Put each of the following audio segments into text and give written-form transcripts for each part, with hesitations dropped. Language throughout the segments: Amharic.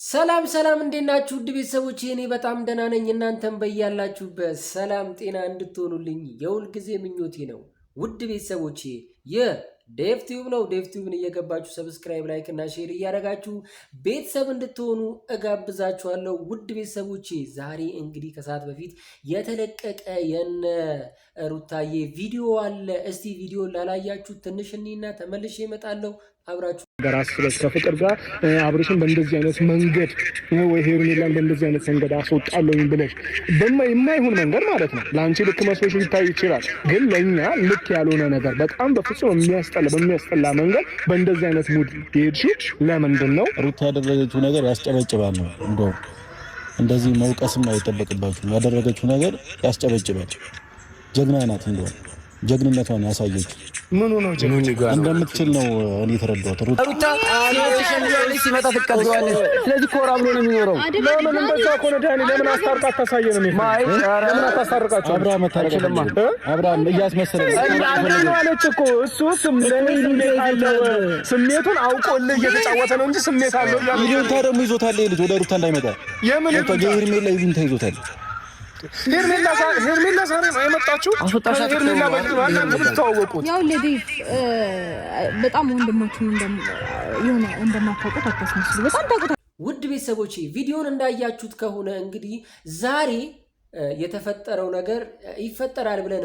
ሰላም ሰላም እንዴት ናችሁ? ውድ ቤተሰቦቼ እኔ በጣም ደህና ነኝ። እናንተም በያላችሁበት ሰላም ጤና እንድትሆኑልኝ የሁል ጊዜ ምኞቴ ነው። ውድ ቤተሰቦቼ የዴቭ ቲዩብ ነው። ዴቭ ቲዩብን እየገባችሁ ሰብስክራይብ፣ ላይክ እና ሼር እያደረጋችሁ ቤተሰብ እንድትሆኑ እጋብዛችኋለሁ። ውድ ቤተሰቦቼ ዛሬ እንግዲህ ከሰዓት በፊት የተለቀቀ የነ ሩታዬ ቪዲዮ አለ። እስቲ ቪዲዮ ላላያችሁ ትንሽ እኔና ተመልሼ እመጣለሁ። አብራችሁ ጋር ከፍቅር ጋር አብርሽን በእንደዚህ አይነት መንገድ ወይ ሄርሜላን በእንደዚህ አይነት መንገድ አስወጣለሁኝ ብለሽ የማይሆን መንገድ ማለት ነው። ለአንቺ ልክ መስሎሽ ሊታይ ይችላል፣ ግን ለእኛ ልክ ያልሆነ ነገር በጣም በፍጹም በሚያስጠላ መንገድ በእንደዚህ አይነት ሙድ የሄድሽው ለምንድን ነው? ሩታ ያደረገችው ነገር ያስጨበጭባል ነው። እንደው እንደዚህ መውቀስም አይጠበቅባችሁም። ያደረገችው ነገር ያስጨበጭባል። ጀግና ናት። እንደው ጀግንነቷን ያሳየችው ምኑ ነው እንደምትችል ነው እኔ የተረዳሁት። ሩታ ሲመጣ ትቀበዋለች። ስለዚህ ኮራ ብሎ ነው የሚኖረው። ለምን እንደዛ ኮነ ዳኒ ለምን አስታርቃት ታሳየን ነው ለምን አታስታርቃቸው? አብርሃም ተረከለማ አብርሃም እያስመሰለ ነው አለች እኮ እሱም ስሜቱን አውቆልህ እየተጫወተ ነው እንጂ ስሜት አለው ያለው ይሉንታ ደግሞ ይዞታል። ልጅ ወደ ሩታ እንዳይመጣ የምን ሄርሜላ ይሉንታ ይዞታል። ሄርሜላ ዛሬ ነው የመጣችው። ሄርሜላ በጣም እንደምትተዋወቁት ያው ለዲቭ በጣም ወንድማችሁ የሆነ እንደማታውቁት አታስመስሉ። በጣም ታውቁት። ውድ ቤተሰቦቼ ቪዲዮን እንዳያችሁት ከሆነ እንግዲህ ዛሬ የተፈጠረው ነገር ይፈጠራል ብለን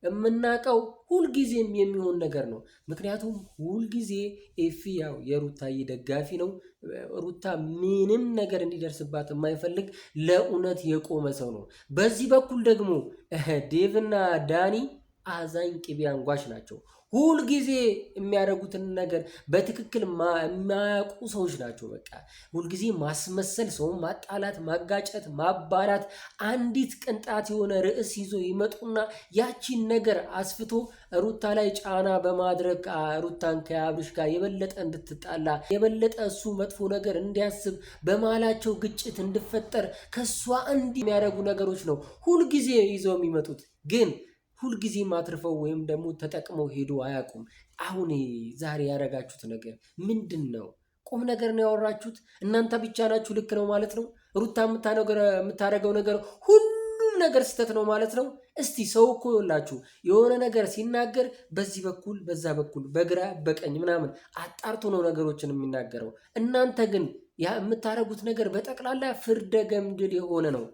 የምናውቀው ሁልጊዜም የሚሆን ነገር ነው። ምክንያቱም ሁልጊዜ ኤፊ ያው የሩታዬ ደጋፊ ነው። ሩታ ምንም ነገር እንዲደርስባት የማይፈልግ ለእውነት የቆመ ሰው ነው። በዚህ በኩል ደግሞ ዴቭና ዳኒ አዛኝ ቅቤ አንጓች ናቸው። ሁልጊዜ የሚያደርጉትን ነገር በትክክል የማያውቁ ሰዎች ናቸው። በቃ ሁልጊዜ ማስመሰል፣ ሰውን ማጣላት፣ ማጋጨት፣ ማባላት፣ አንዲት ቅንጣት የሆነ ርዕስ ይዞ ይመጡና ያቺን ነገር አስፍቶ ሩታ ላይ ጫና በማድረግ ሩታን ከአብርሽ ጋር የበለጠ እንድትጣላ የበለጠ እሱ መጥፎ ነገር እንዲያስብ በመሃላቸው ግጭት እንዲፈጠር ከሷ እንዲህ የሚያደርጉ ነገሮች ነው ሁልጊዜ ይዘው የሚመጡት ግን ሁልጊዜ ማትርፈው ወይም ደግሞ ተጠቅመው ሄዶ አያውቁም። አሁን ዛሬ ያደረጋችሁት ነገር ምንድን ነው? ቁም ነገር ነው ያወራችሁት? እናንተ ብቻ ናችሁ ልክ ነው ማለት ነው? ሩታ የምታደርገው ነገር ሁሉም ነገር ስህተት ነው ማለት ነው? እስቲ ሰው እኮ ይኸውላችሁ የሆነ ነገር ሲናገር በዚህ በኩል በዛ በኩል በግራ በቀኝ ምናምን አጣርቶ ነው ነገሮችን የሚናገረው። እናንተ ግን የምታደርጉት ነገር በጠቅላላ ፍርደ ገምድል የሆነ ነው።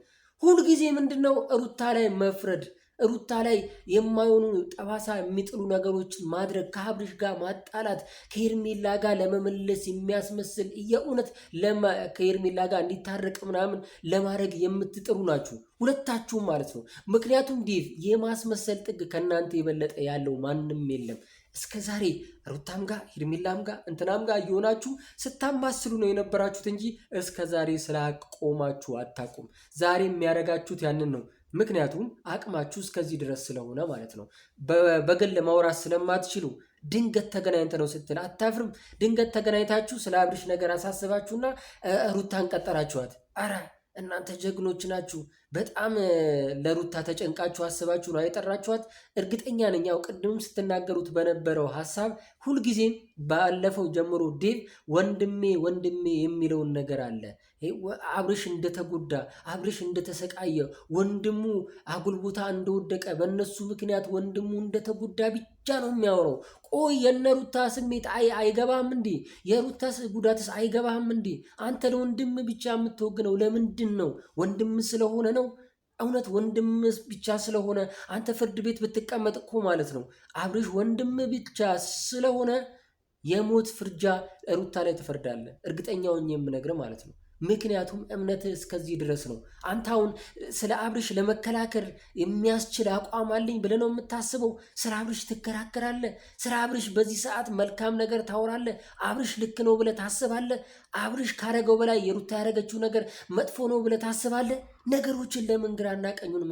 ሁልጊዜ ምንድን ነው ሩታ ላይ መፍረድ፣ ሩታ ላይ የማይሆኑ ጠባሳ የሚጥሉ ነገሮችን ማድረግ፣ ከአብርሽ ጋር ማጣላት፣ ከሄርሜላ ጋር ለመመለስ የሚያስመስል የእውነት ከሄርሜላ ጋር እንዲታረቅ ምናምን ለማድረግ የምትጥሩ ናችሁ ሁለታችሁም ማለት ነው። ምክንያቱም ዴቭ የማስመሰል ጥግ ከእናንተ የበለጠ ያለው ማንም የለም። እስከ ዛሬ ሩታም ጋር ሄርሜላም ጋር እንትናም ጋር እየሆናችሁ ስታማስሉ ነው የነበራችሁት እንጂ እስከ ዛሬ ስላቆማችሁ አታቁም። ዛሬ የሚያደርጋችሁት ያንን ነው። ምክንያቱም አቅማችሁ እስከዚህ ድረስ ስለሆነ ማለት ነው። በግል ማውራት ስለማትችሉ ድንገት ተገናኝተ ነው ስትል አታፍርም? ድንገት ተገናኝታችሁ ስለ አብርሽ ነገር አሳስባችሁና ሩታን ቀጠራችኋት። አረ እናንተ ጀግኖች ናችሁ። በጣም ለሩታ ተጨንቃችሁ አስባችሁ ነው የጠራችኋት። እርግጠኛ ነኝ ያው ቅድም ስትናገሩት በነበረው ሀሳብ ሁልጊዜም ባለፈው ጀምሮ ዴቭ ወንድሜ የሚለውን ነገር አለ። አብርሽ እንደተጎዳ፣ አብርሽ እንደተሰቃየ፣ ወንድሙ አጉል ቦታ እንደወደቀ፣ በእነሱ ምክንያት ወንድሙ እንደተጎዳ ብቻ ነው የሚያወራው። ቆይ የነ ሩታ ስሜት አይገባህም እንዴ? የሩታ ጉዳትስ አይገባህም እንዴ? አንተ ለወንድም ብቻ የምትወግነው ለምንድን ነው? ወንድም ስለሆነ ነው? እውነት ወንድም ብቻ ስለሆነ አንተ ፍርድ ቤት ብትቀመጥ እኮ ማለት ነው አብርሽ ወንድም ብቻ ስለሆነ የሞት ፍርጃ ሩታ ላይ ትፈርዳለህ። እርግጠኛውን የምነግርህ ማለት ነው። ምክንያቱም እምነትህ እስከዚህ ድረስ ነው። አንተ አሁን ስለ አብርሽ ለመከላከል የሚያስችል አቋም አለኝ ብለህ ነው የምታስበው? ስለ አብርሽ ትከራከራለህ? ስለ አብርሽ በዚህ ሰዓት መልካም ነገር ታወራለህ? አብርሽ ልክ ነው ብለህ ታስባለህ? አብርሽ ካረገው በላይ የሩታ ያደረገችው ነገር መጥፎ ነው ብለህ ታስባለህ? ነገሮችን ለምን ግራና ቀኙን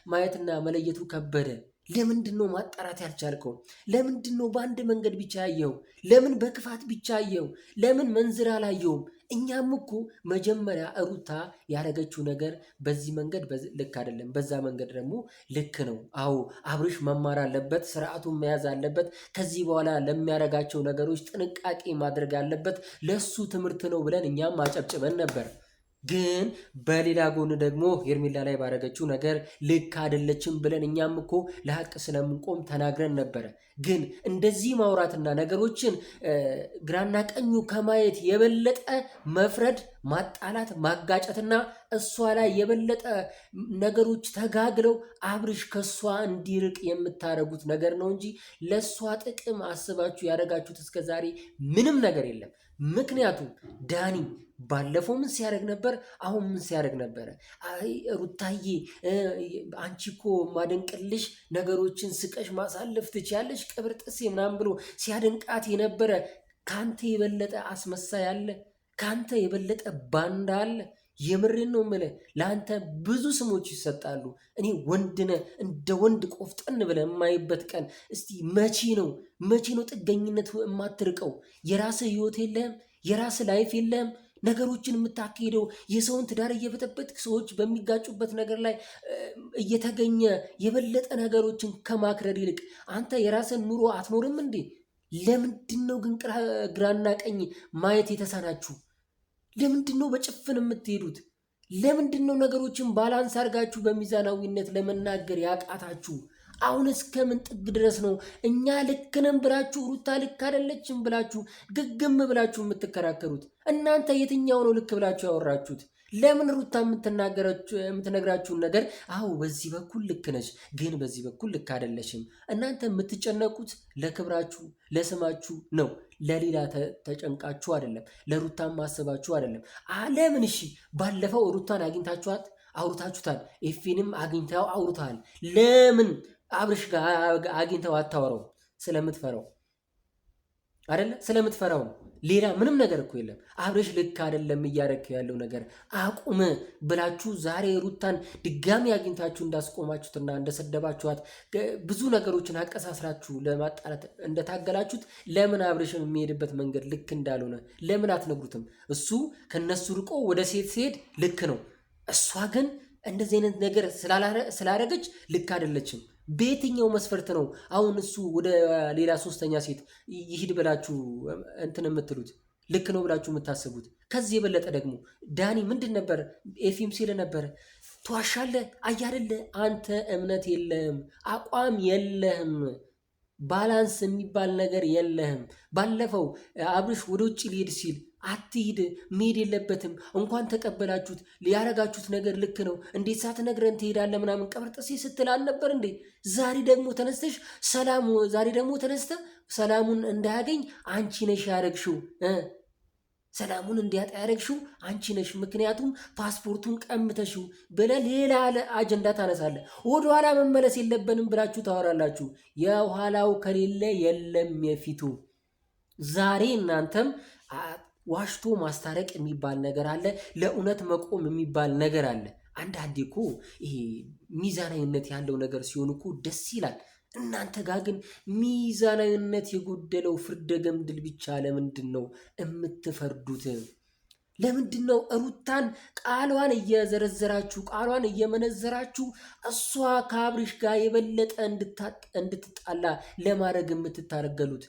ማየትና መለየቱ ከበደ? ለምንድን ነው ማጣራት ያልቻልከው? ለምንድን ነው በአንድ መንገድ ብቻ ያየው? ለምን በክፋት ብቻ ያየው? ለምን መንዝር አላየውም? እኛም እኮ መጀመሪያ ሩታ ያደረገችው ነገር በዚህ መንገድ ልክ አይደለም፣ በዛ መንገድ ደግሞ ልክ ነው። አዎ አብርሽ መማር አለበት፣ ስርዓቱን መያዝ አለበት። ከዚህ በኋላ ለሚያደርጋቸው ነገሮች ጥንቃቄ ማድረግ አለበት። ለሱ ትምህርት ነው ብለን እኛም አጨብጭበን ነበር። ግን በሌላ ጎን ደግሞ ሄርሜላ ላይ ባደረገችው ነገር ልክ አይደለችም ብለን እኛም እኮ ለሀቅ ስለምንቆም ተናግረን ነበረ። ግን እንደዚህ ማውራትና ነገሮችን ግራና ቀኙ ከማየት የበለጠ መፍረድ፣ ማጣላት፣ ማጋጨትና እሷ ላይ የበለጠ ነገሮች ተጋግለው አብርሽ ከሷ እንዲርቅ የምታደርጉት ነገር ነው እንጂ ለሷ ጥቅም አስባችሁ ያደረጋችሁት እስከዛሬ ምንም ነገር የለም። ምክንያቱም ዳኒ ባለፈው ምን ሲያደርግ ነበር? አሁን ምን ሲያደርግ ነበረ? አይ ሩታዬ አንቺ እኮ ማደንቅልሽ ነገሮችን ስቀሽ ማሳለፍ ትችያለሽ ቅብር ጥሴ ምናምን ብሎ ሲያደንቃት የነበረ ካንተ የበለጠ አስመሳይ አለ? ካንተ የበለጠ ባንዳ አለ? የምሬን ነው የምልህ። ለአንተ ብዙ ስሞች ይሰጣሉ። እኔ ወንድነ እንደ ወንድ ቆፍጠን ብለህ የማይበት ቀን እስቲ መቼ ነው ጥገኝነት የማትርቀው? የራስህ ህይወት የለህም? የራስህ ላይፍ የለህም? ነገሮችን የምታካሄደው የሰውን ትዳር እየበጠበጥክ ሰዎች በሚጋጩበት ነገር ላይ እየተገኘ የበለጠ ነገሮችን ከማክረድ ይልቅ አንተ የራስን ኑሮ አትኖርም እንዴ? ለምንድን ነው ግን ግራና ቀኝ ማየት የተሳናችሁ? ለምንድን ነው በጭፍን የምትሄዱት? ለምንድን ነው ነገሮችን ባላንስ አድርጋችሁ በሚዛናዊነት ለመናገር ያቃታችሁ? አሁን እስከምን ጥግ ድረስ ነው እኛ ልክ ነን ብላችሁ ሩታ ልክ አይደለችም ብላችሁ ግግም ብላችሁ የምትከራከሩት? እናንተ የትኛው ነው ልክ ብላችሁ ያወራችሁት? ለምን ሩታ የምትነግራችሁን ነገር አዎ በዚህ በኩል ልክ ነች፣ ግን በዚህ በኩል ልክ አይደለችም። እናንተ የምትጨነቁት ለክብራችሁ ለስማችሁ ነው። ለሌላ ተጨንቃችሁ አይደለም። ለሩታን ማሰባችሁ አይደለም። ለምን እሺ ባለፈው ሩታን አውርታችሁታል። ኤፊንም አግኝተው አውርታል። ለምን አብርሽ ጋር አግኝተው አታወራው? ስለምትፈራው አይደለ? ስለምትፈራው ነው። ሌላ ምንም ነገር እኮ የለም። አብርሽ ልክ አይደለም እያደረክ ያለው ነገር አቁም ብላችሁ ዛሬ ሩታን ድጋሚ አግኝታችሁ እንዳስቆማችሁትና እንደሰደባችኋት ብዙ ነገሮችን አቀሳስራችሁ ለማጣላት እንደታገላችሁት ለምን አብርሽን የሚሄድበት መንገድ ልክ እንዳልሆነ ለምን አትነግሩትም? እሱ ከነሱ ርቆ ወደ ሴት ሲሄድ ልክ ነው። እሷ ግን እንደዚህ አይነት ነገር ስላደረገች ልክ አይደለችም። በየትኛው መስፈርት ነው አሁን እሱ ወደ ሌላ ሶስተኛ ሴት ይሂድ ብላችሁ እንትን የምትሉት? ልክ ነው ብላችሁ የምታስቡት? ከዚህ የበለጠ ደግሞ ዳኒ ምንድን ነበር ኤፊም ሲል ነበር? ትዋሻለህ አያደለ? አንተ እምነት የለህም፣ አቋም የለህም፣ ባላንስ የሚባል ነገር የለህም። ባለፈው አብርሽ ወደ ውጭ ሊሄድ ሲል አትሂድ፣ መሄድ የለበትም፣ እንኳን ተቀበላችሁት፣ ያረጋችሁት ነገር ልክ ነው፣ እንዴት ሳትነግረን ትሄዳለህ ምናምን ቀብርጥሴ ስትል አልነበር እንዴ? ዛሬ ደግሞ ተነስተህ ሰላሙን እንዳያገኝ አንቺ ነሽ ያረግሽው፣ ሰላሙን እንዲያጣ ያረግሽው አንቺ ነሽ፣ ምክንያቱም ፓስፖርቱን ቀምተሽው ብለህ ሌላ አጀንዳ ታነሳለህ። ወደኋላ መመለስ የለብንም ብላችሁ ታወራላችሁ። የኋላው ከሌለ የለም የፊቱ። ዛሬ እናንተም ዋሽቶ ማስታረቅ የሚባል ነገር አለ። ለእውነት መቆም የሚባል ነገር አለ። አንዳንዴ እኮ ይሄ ሚዛናዊነት ያለው ነገር ሲሆን እኮ ደስ ይላል። እናንተ ጋር ግን ሚዛናዊነት የጎደለው ፍርደ ገምድል ብቻ ለምንድን ነው የምትፈርዱት? ለምንድን ነው ሩታን ቃሏን እየዘረዘራችሁ ቃሏን እየመነዘራችሁ እሷ ከአብርሽ ጋር የበለጠ እንድትጣላ ለማድረግ የምትታረገሉት?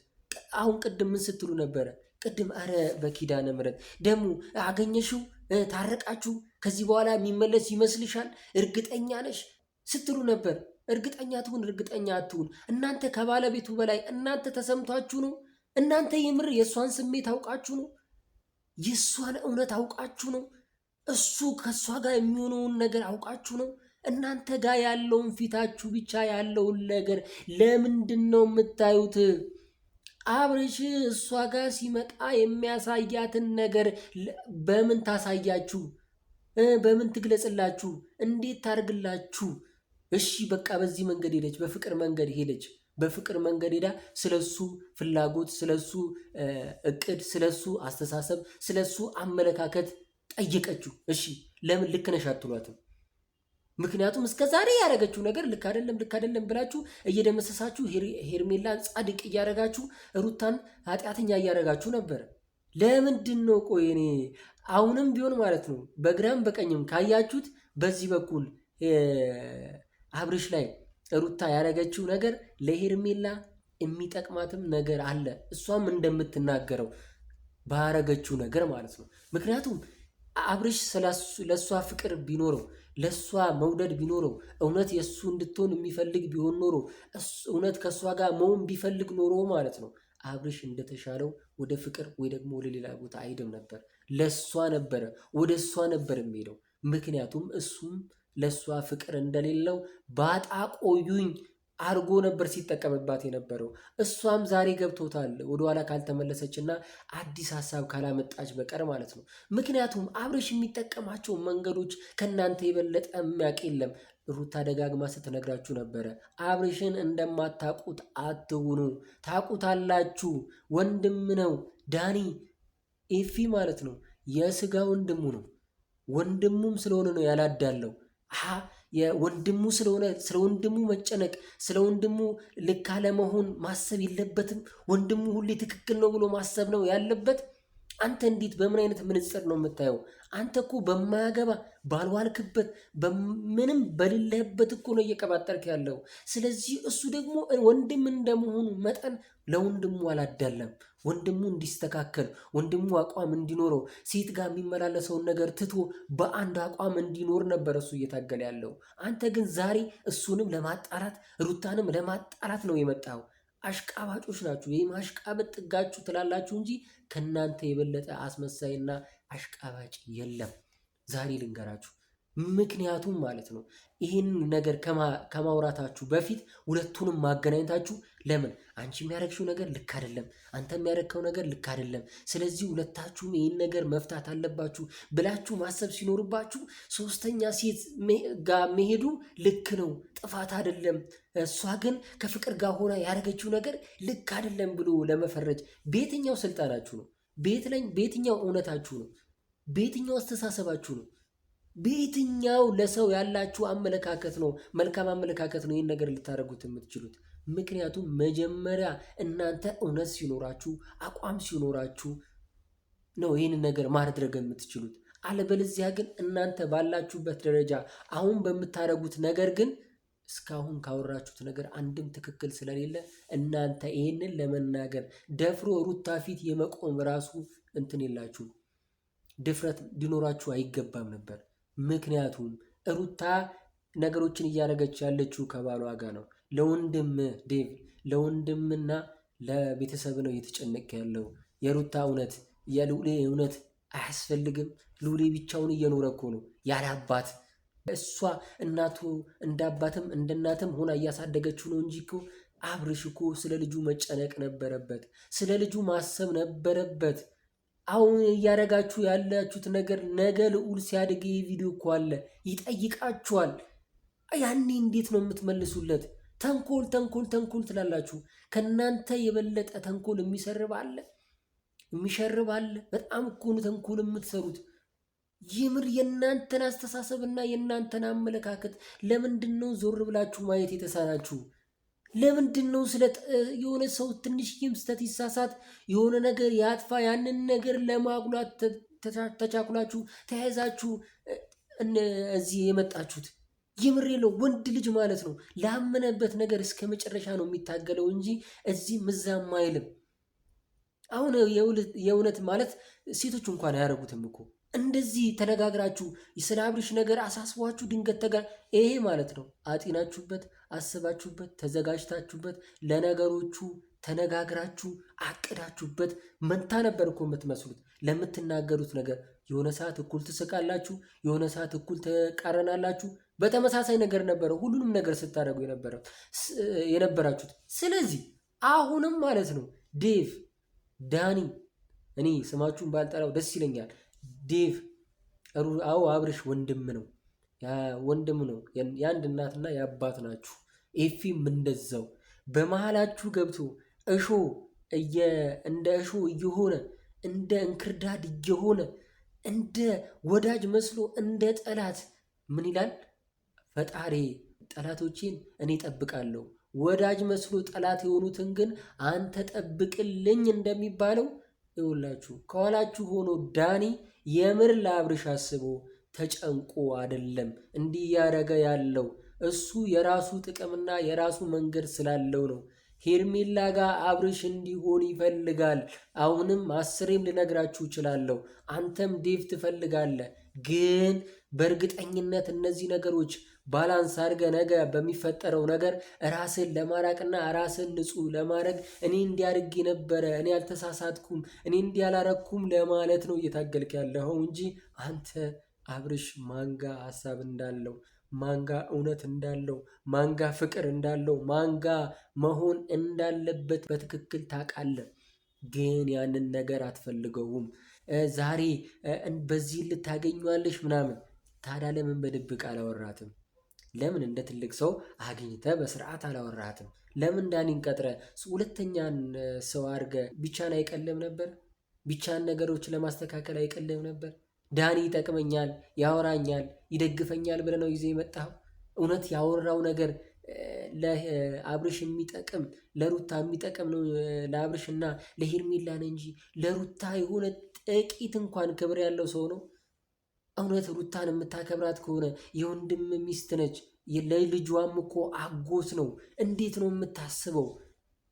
አሁን ቅድም ምን ስትሉ ነበረ? ቅድም አረ በኪዳነ ምሕረት ደግሞ አገኘሽው፣ ታረቃችሁ፣ ከዚህ በኋላ የሚመለስ ይመስልሻል? እርግጠኛ ነሽ ስትሉ ነበር። እርግጠኛ ትሁን እርግጠኛ አትሁን፣ እናንተ ከባለቤቱ በላይ እናንተ ተሰምቷችሁ ነው? እናንተ የምር የእሷን ስሜት አውቃችሁ ነው? የእሷን እውነት አውቃችሁ ነው? እሱ ከእሷ ጋር የሚሆነውን ነገር አውቃችሁ ነው? እናንተ ጋር ያለውን ፊታችሁ ብቻ ያለውን ነገር ለምንድን ነው የምታዩት? አብርሽ እሷ ጋር ሲመጣ የሚያሳያትን ነገር በምን ታሳያችሁ? በምን ትግለጽላችሁ? እንዴት ታርግላችሁ? እሺ በቃ በዚህ መንገድ ሄደች፣ በፍቅር መንገድ ሄደች። በፍቅር መንገድ ሄዳ ስለሱ ፍላጎት፣ ስለሱ እቅድ፣ ስለሱ አስተሳሰብ፣ ስለሱ አመለካከት ጠየቀችው። እሺ ለምን ልክ ነሽ አትሏትም? ምክንያቱም እስከ ዛሬ ያደረገችው ነገር ልክ አይደለም ብላችሁ እየደመሰሳችሁ ሄርሜላን ጻድቅ እያደረጋችሁ ሩታን ኃጢአተኛ እያደረጋችሁ ነበር። ለምንድን ነው ቆይ እኔ አሁንም ቢሆን ማለት ነው በግራም በቀኝም ካያችሁት በዚህ በኩል አብርሽ ላይ ሩታ ያደረገችው ነገር ለሄርሜላ የሚጠቅማትም ነገር አለ። እሷም እንደምትናገረው ባረገችው ነገር ማለት ነው። ምክንያቱም አብርሽ ለእሷ ፍቅር ቢኖረው ለእሷ መውደድ ቢኖረው እውነት የእሱ እንድትሆን የሚፈልግ ቢሆን ኖሮ እውነት ከእሷ ጋር መሆን ቢፈልግ ኖሮ ማለት ነው አብርሽ እንደተሻለው ወደ ፍቅር ወይ ደግሞ ወደ ሌላ ቦታ አይሄድም ነበር። ለእሷ ነበረ ወደ እሷ ነበር የሚሄደው። ምክንያቱም እሱም ለእሷ ፍቅር እንደሌለው ባጣ ቆዩኝ አርጎ ነበር ሲጠቀምባት የነበረው። እሷም ዛሬ ገብቶታል ወደኋላ ካልተመለሰችና አዲስ ሀሳብ ካላመጣች በቀር ማለት ነው። ምክንያቱም አብርሽ የሚጠቀማቸው መንገዶች ከእናንተ የበለጠ የሚያውቅ የለም። ሩታ ደጋግማ ስትነግራችሁ ነበረ። አብርሽን እንደማታውቁት አትሁኑ፣ ታውቁታላችሁ። ወንድም ነው ዳኒ ኤፊ ማለት ነው። የስጋ ወንድሙ ነው። ወንድሙም ስለሆነ ነው ያላዳለው። የወንድሙ ስለሆነ ስለ ወንድሙ መጨነቅ፣ ስለ ወንድሙ ልክ አለመሆን ማሰብ የለበትም። ወንድሙ ሁሌ ትክክል ነው ብሎ ማሰብ ነው ያለበት። አንተ እንዴት በምን አይነት ምንጽር ነው የምታየው? አንተ እኮ በማያገባ ባልዋልክበት ምንም በሌለህበት እኮ ነው እየቀባጠርክ ያለው። ስለዚህ እሱ ደግሞ ወንድም እንደመሆኑ መጠን ለወንድሙ አላዳለም። ወንድሙ እንዲስተካከል፣ ወንድሙ አቋም እንዲኖረው፣ ሴት ጋር የሚመላለሰውን ነገር ትቶ በአንድ አቋም እንዲኖር ነበር እሱ እየታገለ ያለው። አንተ ግን ዛሬ እሱንም ለማጣላት ሩታንም ለማጣላት ነው የመጣው። አሽቃባጮች ናችሁ። ይህ ማሽቃበጥ ጥጋችሁ ትላላችሁ እንጂ ከእናንተ የበለጠ አስመሳይና አሽቃባጭ የለም። ዛሬ ልንገራችሁ። ምክንያቱም ማለት ነው ይህን ነገር ከማውራታችሁ በፊት ሁለቱንም ማገናኘታችሁ። ለምን አንቺ የሚያደርግሽው ነገር ልክ አይደለም፣ አንተ የሚያደርገው ነገር ልክ አይደለም፣ ስለዚህ ሁለታችሁም ይህን ነገር መፍታት አለባችሁ ብላችሁ ማሰብ ሲኖርባችሁ ሶስተኛ ሴት ጋር መሄዱ ልክ ነው፣ ጥፋት አይደለም፣ እሷ ግን ከፍቅር ጋር ሆና ያደረገችው ነገር ልክ አይደለም ብሎ ለመፈረጅ በየትኛው ስልጣናችሁ ነው? በየትኛው እውነታችሁ ነው? በየትኛው አስተሳሰባችሁ ነው? በየትኛው ለሰው ያላችሁ አመለካከት ነው? መልካም አመለካከት ነው ይህን ነገር ልታደርጉት የምትችሉት? ምክንያቱም መጀመሪያ እናንተ እውነት ሲኖራችሁ፣ አቋም ሲኖራችሁ ነው ይህን ነገር ማድረግ የምትችሉት። አለበለዚያ ግን እናንተ ባላችሁበት ደረጃ አሁን በምታደርጉት ነገር ግን እስካሁን ካወራችሁት ነገር አንድም ትክክል ስለሌለ እናንተ ይህንን ለመናገር ደፍሮ ሩታ ፊት የመቆም ራሱ እንትን የላችሁም፣ ድፍረት ሊኖራችሁ አይገባም ነበር። ምክንያቱም ሩታ ነገሮችን እያደረገች ያለችው ከባሏ ጋር ነው። ለወንድም ዴቭ፣ ለወንድምና ለቤተሰብ ነው እየተጨነቀ ያለው። የሩታ እውነት የልዑሌ እውነት አያስፈልግም። ልዑሌ ብቻውን እየኖረ እኮ ነው ያለ አባት። እሷ እናቱ እንደ አባትም እንደ እናትም ሆና እያሳደገችው ነው እንጂ እኮ አብርሽ እኮ ስለ ልጁ መጨነቅ ነበረበት፣ ስለ ልጁ ማሰብ ነበረበት። አሁን እያደረጋችሁ ያላችሁት ነገር ነገ ልዑል ሲያድግ ይህ ቪዲዮ እኮ አለ ይጠይቃችኋል። ያኔ እንዴት ነው የምትመልሱለት? ተንኮል ተንኮል ተንኮል ትላላችሁ። ከእናንተ የበለጠ ተንኮል የሚሰርብ አለ? በጣም እኮ ነው ተንኮል የምትሰሩት። የምር የእናንተን አስተሳሰብና የእናንተን አመለካከት ለምንድን ነው ዞር ብላችሁ ማየት የተሳናችሁ? ለምንድን ነው የሆነ ሰው ትንሽዬም ስተት ይሳሳት የሆነ ነገር ያጥፋ ያንን ነገር ለማጉላት ተቻኩላችሁ ተያይዛችሁ እዚህ የመጣችሁት? የምሬ ነው። ወንድ ልጅ ማለት ነው ላመነበት ነገር እስከ መጨረሻ ነው የሚታገለው እንጂ እዚህ ምዛም አይልም። አሁን የእውነት ማለት ሴቶች እንኳን አያደርጉትም እኮ እንደዚህ ተነጋግራችሁ ስለ አብርሽ ነገር አሳስቧችሁ ድንገት ይሄ ማለት ነው አጢናችሁበት፣ አስባችሁበት፣ ተዘጋጅታችሁበት ለነገሮቹ ተነጋግራችሁ አቅዳችሁበት መንታ ነበር እኮ የምትመስሉት። ለምትናገሩት ነገር የሆነ ሰዓት እኩል ትስቃላችሁ፣ የሆነ ሰዓት እኩል ተቃረናላችሁ። በተመሳሳይ ነገር ነበረ ሁሉንም ነገር ስታደርጉ የነበራችሁት። ስለዚህ አሁንም ማለት ነው ዴቭ፣ ዳኒ፣ እኔ ስማችሁን ባልጠራው ደስ ይለኛል። ዴቭ አዎ አብርሽ ወንድም ነው፣ ወንድም ነው። የአንድ እናትና የአባት ናችሁ። ኤፊም እንደዛው በመሃላችሁ ገብቶ እንደ እሾ እየሆነ እንደ እንክርዳድ እየሆነ እንደ ወዳጅ መስሎ እንደ ጠላት ምን ይላል ፈጣሪ? ጠላቶቼን እኔ ጠብቃለሁ፣ ወዳጅ መስሎ ጠላት የሆኑትን ግን አንተ ጠብቅልኝ እንደሚባለው ይውላችሁ ከኋላችሁ ሆኖ ዳኒ የምር ለአብርሽ አስቦ ተጨንቆ አይደለም እንዲህ ያደረገ ያለው እሱ የራሱ ጥቅምና የራሱ መንገድ ስላለው ነው። ሄርሜላ ጋር አብርሽ እንዲሆን ይፈልጋል። አሁንም 10ም ልነግራችሁ እችላለሁ። አንተም ዴቭ ትፈልጋለህ። ግን በእርግጠኝነት እነዚህ ነገሮች ባላንስ አድርገ ነገ በሚፈጠረው ነገር ራስን ለማራቅና ራስን ንጹህ ለማድረግ እኔ እንዲያርግ ነበረ፣ እኔ አልተሳሳትኩም፣ እኔ እንዲያላረኩም ለማለት ነው እየታገልክ ያለው እንጂ አንተ አብርሽ ማንጋ ሀሳብ እንዳለው ማንጋ እውነት እንዳለው ማንጋ ፍቅር እንዳለው ማንጋ መሆን እንዳለበት በትክክል ታውቃለህ። ግን ያንን ነገር አትፈልገውም። ዛሬ በዚህ ልታገኘዋለሽ ምናምን። ታዲያ ለምን በድብቅ አላወራትም? ለምን እንደ ትልቅ ሰው አግኝተ በስርዓት አላወራትም? ለምን ዳኒን ቀጥረ ሁለተኛን ሰው አድርገ ቢቻን አይቀልም ነበር? ቢቻን ነገሮች ለማስተካከል አይቀልም ነበር? ዳኒ ይጠቅመኛል፣ ያወራኛል፣ ይደግፈኛል ብለህ ነው ይዘ የመጣው? እውነት ያወራው ነገር ለአብርሽ የሚጠቅም ለሩታ የሚጠቅም ነው ለአብርሽና ለሄርሜላ ነው እንጂ ለሩታ የሆነ ጥቂት እንኳን ክብር ያለው ሰው ነው? እውነት ሩታን የምታከብራት ከሆነ የወንድም ሚስት ነች፣ ለልጇም እኮ አጎት ነው። እንዴት ነው የምታስበው?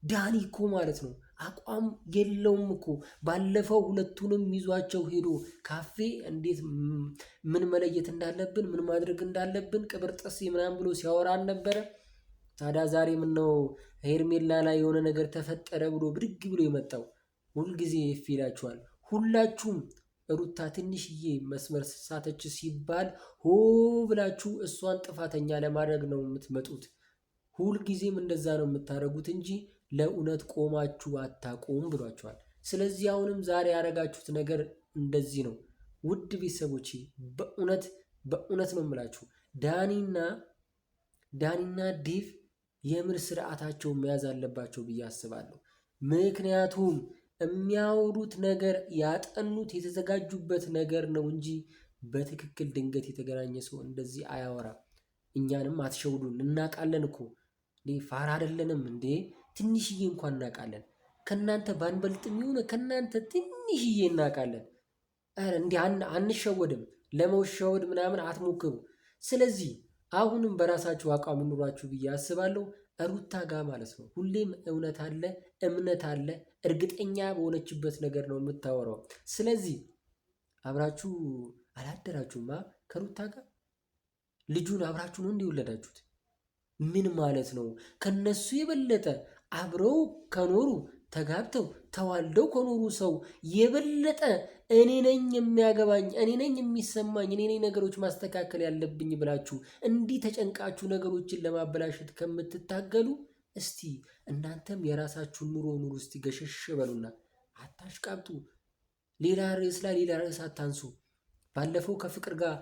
ዳኒ እኮ ማለት ነው አቋም የለውም እኮ። ባለፈው ሁለቱንም ይዟቸው ሄዶ ካፌ እንዴት ምን መለየት እንዳለብን ምን ማድረግ እንዳለብን ቅብርጥስ ምናምን ብሎ ሲያወራን ነበረ። ታዲያ ዛሬ ምን ነው ሄርሜላ ላይ የሆነ ነገር ተፈጠረ ብሎ ብድግ ብሎ የመጣው? ሁልጊዜ ይላችኋል ሁላችሁም ሩታ ትንሽዬ መስመር ሳተች ሲባል ሆ ብላችሁ እሷን ጥፋተኛ ለማድረግ ነው የምትመጡት። ሁልጊዜም እንደዛ ነው የምታደርጉት እንጂ ለእውነት ቆማችሁ አታቆም ብሏቸዋል። ስለዚህ አሁንም ዛሬ ያደረጋችሁት ነገር እንደዚህ ነው። ውድ ቤተሰቦቼ በእውነት ነው የምላችሁ ዳኒና ዴቭ የምር ስርዓታቸውን መያዝ አለባቸው ብዬ አስባለሁ። ምክንያቱም የሚያወሩት ነገር ያጠኑት የተዘጋጁበት ነገር ነው እንጂ በትክክል ድንገት የተገናኘ ሰው እንደዚህ አያወራም። እኛንም አትሸውዱን፣ እናውቃለን እኮ ፋራ አይደለንም እንዴ? ትንሽዬ እንኳን እናውቃለን። ከናንተ ባንበልጥም የሆነ ከናንተ ትንሽዬ እናውቃለን። እንዲህ አንሸወድም። ለመሸወድ ምናምን አትሞክሩ። ስለዚህ አሁንም በራሳችሁ አቋም ኑሯችሁ ብዬ አስባለሁ። ሩታ ጋር ማለት ነው ሁሌም እውነት አለ፣ እምነት አለ። እርግጠኛ በሆነችበት ነገር ነው የምታወራው። ስለዚህ አብራችሁ አላደራችሁማ ከሩታ ጋር። ልጁን አብራችሁ ነው እንዲወለዳችሁት። ምን ማለት ነው? ከነሱ የበለጠ አብረው ከኖሩ ተጋብተው ተዋልደው ከኖሩ ሰው የበለጠ እኔ ነኝ የሚያገባኝ፣ እኔ ነኝ የሚሰማኝ፣ እኔ ነኝ ነገሮች ማስተካከል ያለብኝ ብላችሁ እንዲህ ተጨንቃችሁ ነገሮችን ለማበላሸት ከምትታገሉ እስቲ እናንተም የራሳችሁን ኑሮ ኑሩ። እስቲ ገሸሽ በሉና አታሽቃብጡ። ሌላ ርዕስ ላይ ሌላ ርዕስ አታንሱ። ባለፈው ከፍቅር ጋር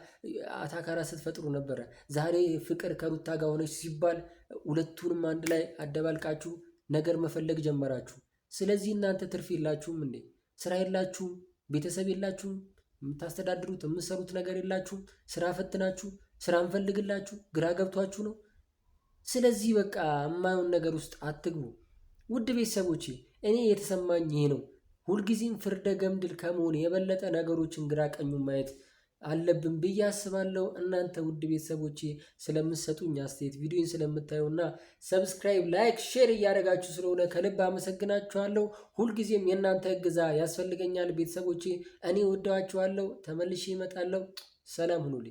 አታካራ ስትፈጥሩ ነበረ። ዛሬ ፍቅር ከሩታ ጋር ሆነች ሲባል ሁለቱንም አንድ ላይ አደባልቃችሁ ነገር መፈለግ ጀመራችሁ። ስለዚህ እናንተ ትርፍ የላችሁም እንዴ? ስራ የላችሁም? ቤተሰብ የላችሁም? የምታስተዳድሩት የምሰሩት ነገር የላችሁም? ስራ ፈትናችሁ ስራ እንፈልግላችሁ ግራ ገብቷችሁ ነው። ስለዚህ በቃ የማየውን ነገር ውስጥ አትግቡ። ውድ ቤተሰቦቼ እኔ የተሰማኝ ይሄ ነው። ሁልጊዜም ፍርደ ገምድል ከመሆን የበለጠ ነገሮችን ግራ ቀኙ ማየት አለብን ብዬ አስባለሁ። እናንተ ውድ ቤተሰቦቼ ስለምትሰጡኝ አስተያየት ቪዲዮን ስለምታዩና ሰብስክራይብ፣ ላይክ፣ ሼር እያደረጋችሁ ስለሆነ ከልብ አመሰግናችኋለሁ። ሁልጊዜም የእናንተ እገዛ ያስፈልገኛል ቤተሰቦቼ። እኔ ወዳችኋለሁ። ተመልሼ እመጣለሁ። ሰላም ሁኑልኝ።